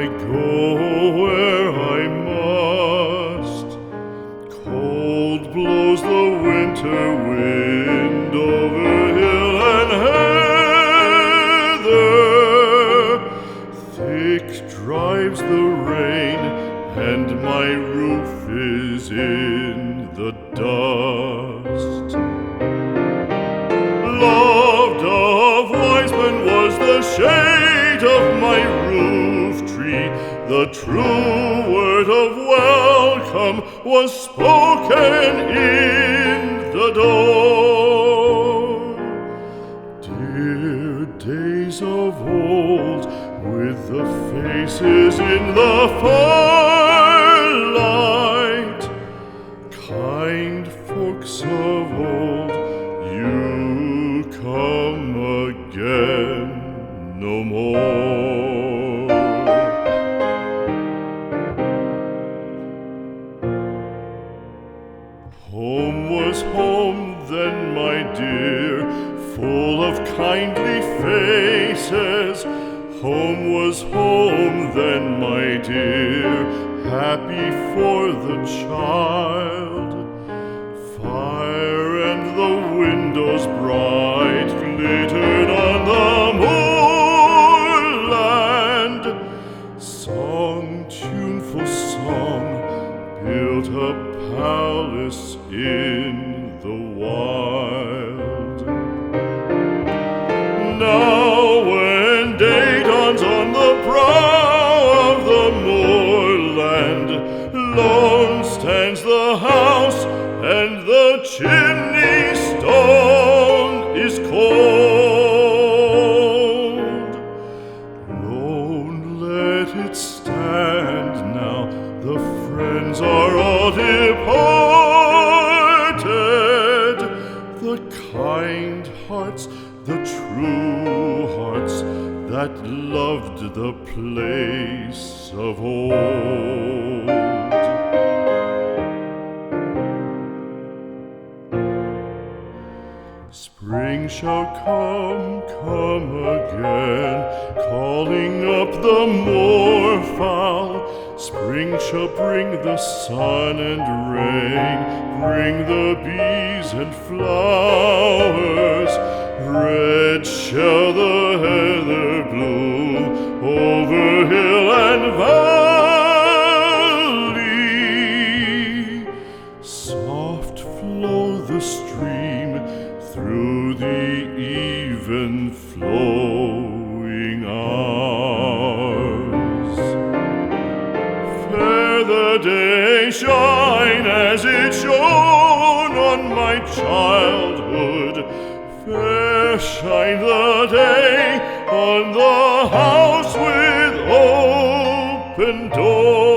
go where I must. Cold blows the winter wind over hill and heather. Thick drives the rain, and my roof is in the dust. Loved of wise men was the shade of my roof tree. The true word of welcome was spoken in the door. Dear days of old, with the faces in the firelight, kind folks of old, you come again no more. Home was home then, my dear, full of kindly faces. Home was home then, my dear, happy for the child. Fire and the windows bright glittered on the moorland. Song, tuneful song, built a palace in the wild. Now when day dawns on the brow of the moorland, lone stands the house and the chimney stone is cold. Lone let it stand now, the friends are all departed. The kind hearts, the true hearts that loved the place of old. Spring shall come again, calling up the moorfowl. Spring shall bring the sun and rain, bring the bees and flowers. Red shall the heather bloom over hill and valley. Soft flow the stream through the even flowing hours. Fair the day shine as it shone on my childhood. Fair shine the day on the house with open door.